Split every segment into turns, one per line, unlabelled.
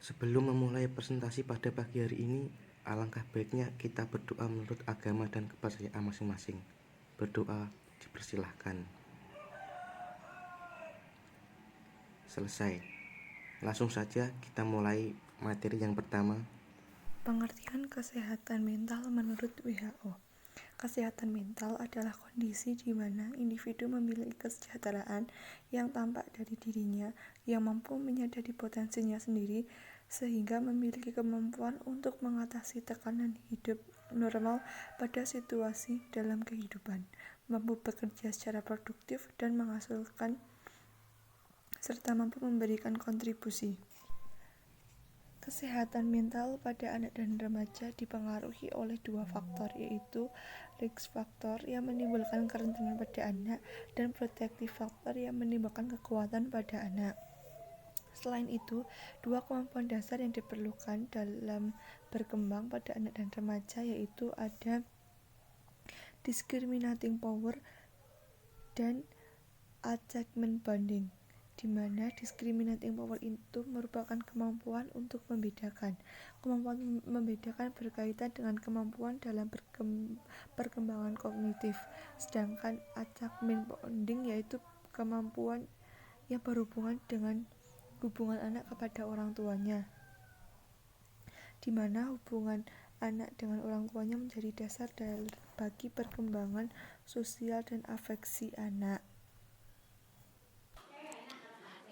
Sebelum memulai presentasi pada pagi hari ini, alangkah baiknya kita berdoa menurut agama dan kepercayaan masing-masing. Berdoa dipersilahkan. Selesai. Langsung saja kita mulai materi yang pertama.
Pengertian kesehatan mental menurut WHO. Kesehatan mental adalah kondisi di mana individu memiliki kesejahteraan yang tampak dari dirinya, yang mampu menyadari potensinya sendiri, sehingga memiliki kemampuan untuk mengatasi tekanan hidup normal pada situasi dalam kehidupan, mampu bekerja secara produktif dan menghasilkan, serta mampu memberikan kontribusi. Kesehatan mental pada anak dan remaja dipengaruhi oleh dua faktor, yaitu risk factor yang menimbulkan kerentanan pada anak dan protective factor yang menimbulkan kekuatan pada anak. Selain itu, dua kemampuan dasar yang diperlukan dalam berkembang pada anak dan remaja yaitu ada discriminating power dan attachment bonding, di mana discriminating power itu merupakan kemampuan untuk membedakan. Kemampuan membedakan berkaitan dengan kemampuan dalam perkembangan kognitif, sedangkan attachment bonding yaitu kemampuan yang berhubungan dengan hubungan anak kepada orang tuanya, di mana hubungan anak dengan orang tuanya menjadi dasar bagi perkembangan sosial dan afeksi anak.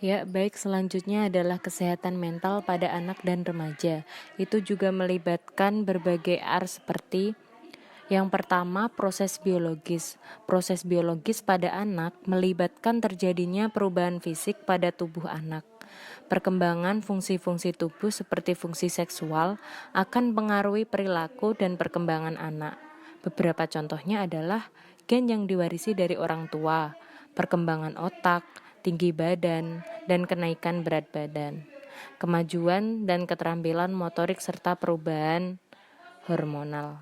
Ya, baik, selanjutnya adalah kesehatan mental pada anak dan remaja. Itu juga melibatkan berbagai seperti yang pertama, proses biologis. Proses biologis pada anak melibatkan terjadinya perubahan fisik pada tubuh anak. Perkembangan fungsi-fungsi tubuh seperti fungsi seksual akan mempengaruhi perilaku dan perkembangan anak. Beberapa contohnya adalah gen yang diwarisi dari orang tua, perkembangan otak, tinggi badan, dan kenaikan berat badan, kemajuan dan keterampilan motorik serta perubahan hormonal.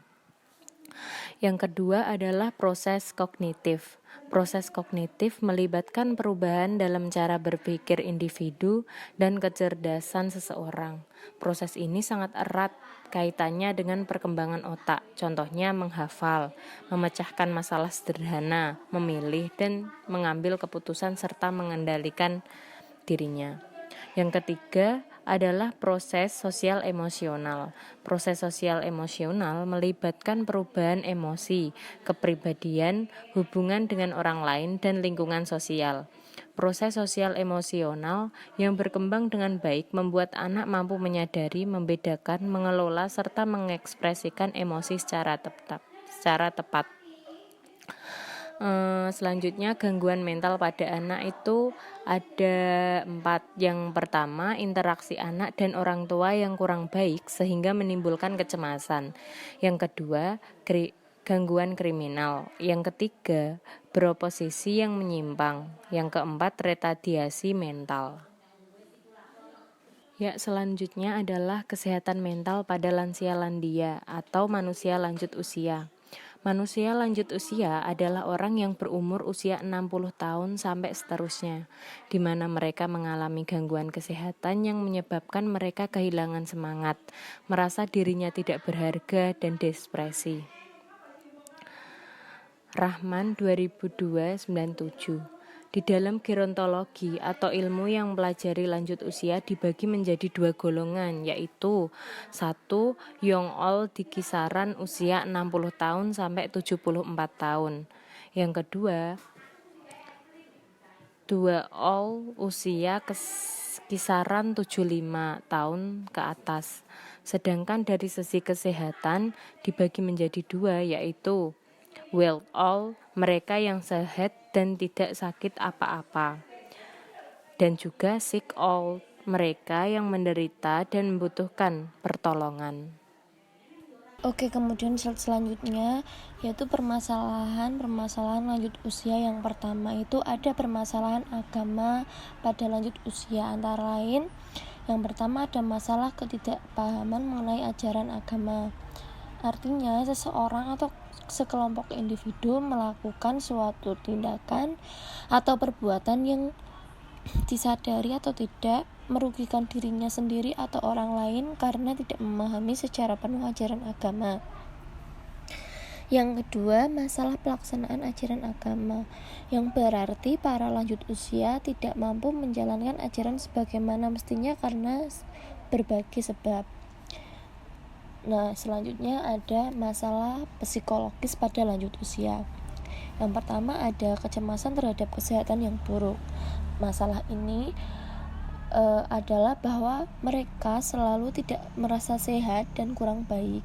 Yang kedua adalah proses kognitif. Proses kognitif melibatkan perubahan dalam cara berpikir individu dan kecerdasan seseorang. Proses ini sangat erat kaitannya dengan perkembangan otak, contohnya menghafal, memecahkan masalah sederhana, memilih dan mengambil keputusan serta mengendalikan dirinya. Yang ketiga adalah proses sosial emosional. Proses sosial emosional melibatkan perubahan emosi, kepribadian, hubungan dengan orang lain, dan lingkungan sosial. Proses sosial emosional yang berkembang dengan baik membuat anak mampu menyadari, membedakan, mengelola, serta mengekspresikan emosi secara tepat. Selanjutnya gangguan mental pada anak itu ada 4. Yang pertama, interaksi anak dan orang tua yang kurang baik sehingga menimbulkan kecemasan. Yang kedua, gangguan kriminal. Yang ketiga, beroposisi yang menyimpang. Yang keempat, retardasi mental. Ya, selanjutnya adalah kesehatan mental pada lansia landia atau manusia lanjut usia. Manusia lanjut usia adalah orang yang berumur usia 60 tahun sampai seterusnya, di mana mereka mengalami gangguan kesehatan yang menyebabkan mereka kehilangan semangat, merasa dirinya tidak berharga, dan depresi. Rahman 2002-97. Di dalam gerontologi atau ilmu yang mempelajari lanjut usia dibagi menjadi 2 golongan, yaitu 1. Young old di kisaran usia 60 tahun sampai 74 tahun. Yang kedua, 2 old usia kisaran 75 tahun ke atas. Sedangkan dari sisi kesehatan dibagi menjadi 2, yaitu well old, mereka yang sehat dan tidak sakit apa-apa, dan juga sick old, mereka yang menderita dan membutuhkan pertolongan.
Oke, kemudian slide selanjutnya yaitu permasalahan lanjut usia. Yang pertama itu ada permasalahan agama pada lanjut usia, antara lain yang pertama ada masalah ketidakpahaman mengenai ajaran agama. Artinya seseorang atau sekelompok individu melakukan suatu tindakan atau perbuatan yang disadari atau tidak, merugikan dirinya sendiri atau orang lain karena tidak memahami secara penuh ajaran agama. Yang kedua, masalah pelaksanaan ajaran agama, yang berarti para lanjut usia tidak mampu menjalankan ajaran sebagaimana mestinya karena berbagai sebab. Nah, selanjutnya ada masalah psikologis pada lanjut usia. Yang pertama ada kecemasan terhadap kesehatan yang buruk. Masalah ini adalah bahwa mereka selalu tidak merasa sehat dan kurang baik.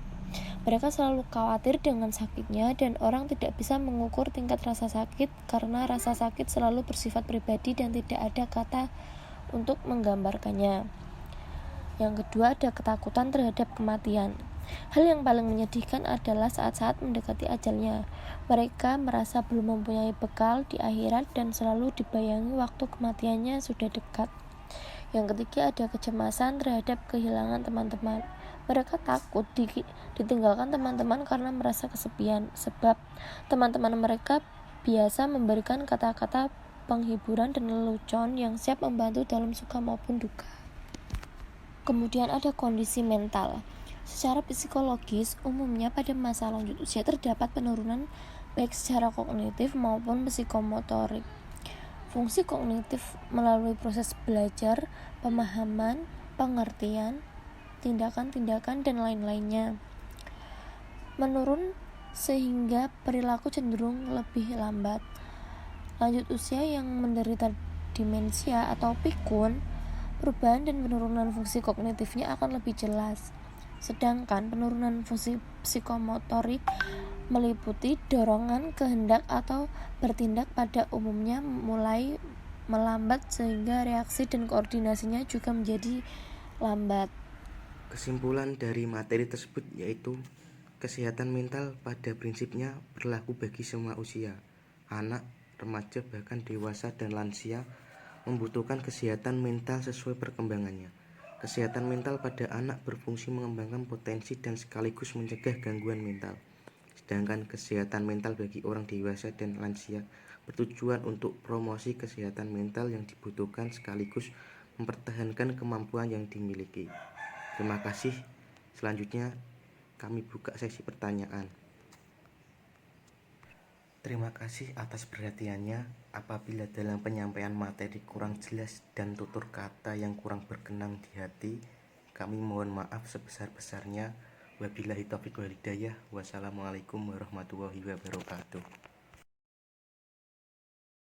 Mereka selalu khawatir dengan sakitnya dan orang tidak bisa mengukur tingkat rasa sakit karena rasa sakit selalu bersifat pribadi dan tidak ada kata untuk menggambarkannya. Yang kedua ada ketakutan terhadap kematian. Hal yang paling menyedihkan adalah saat-saat mendekati ajalnya. Mereka merasa belum mempunyai bekal di akhirat dan selalu dibayangi waktu kematiannya sudah dekat. Yang ketiga ada kecemasan terhadap kehilangan teman-teman. Mereka takut ditinggalkan teman-teman karena merasa kesepian, sebab teman-teman mereka biasa memberikan kata-kata penghiburan dan lelucon yang siap membantu dalam suka maupun duka. Kemudian ada kondisi mental. Secara psikologis, umumnya pada masa lanjut usia terdapat penurunan baik secara kognitif maupun psikomotorik. Fungsi kognitif melalui proses belajar, pemahaman, pengertian, tindakan-tindakan, dan lain-lainnya menurun sehingga perilaku cenderung lebih lambat. Lanjut usia yang menderita demensia atau pikun, perubahan dan penurunan fungsi kognitifnya akan lebih jelas. Sedangkan penurunan fungsi psikomotorik meliputi dorongan, kehendak, atau bertindak pada umumnya mulai melambat sehingga reaksi dan koordinasinya juga menjadi lambat.
Kesimpulan dari materi tersebut yaitu kesehatan mental pada prinsipnya berlaku bagi semua usia. Anak, remaja, bahkan dewasa dan lansia membutuhkan kesehatan mental sesuai perkembangannya. Kesehatan mental pada anak berfungsi mengembangkan potensi dan sekaligus mencegah gangguan mental. Sedangkan kesehatan mental bagi orang dewasa dan lansia bertujuan untuk promosi kesehatan mental yang dibutuhkan sekaligus mempertahankan kemampuan yang dimiliki. Terima kasih. Selanjutnya kami buka sesi pertanyaan. Terima kasih atas perhatiannya. Apabila dalam penyampaian materi kurang jelas dan tutur kata yang kurang berkenan di hati, kami mohon maaf sebesar-besarnya. Wabillahi taufiq wal hidayah. Wassalamualaikum warahmatullahi wabarakatuh.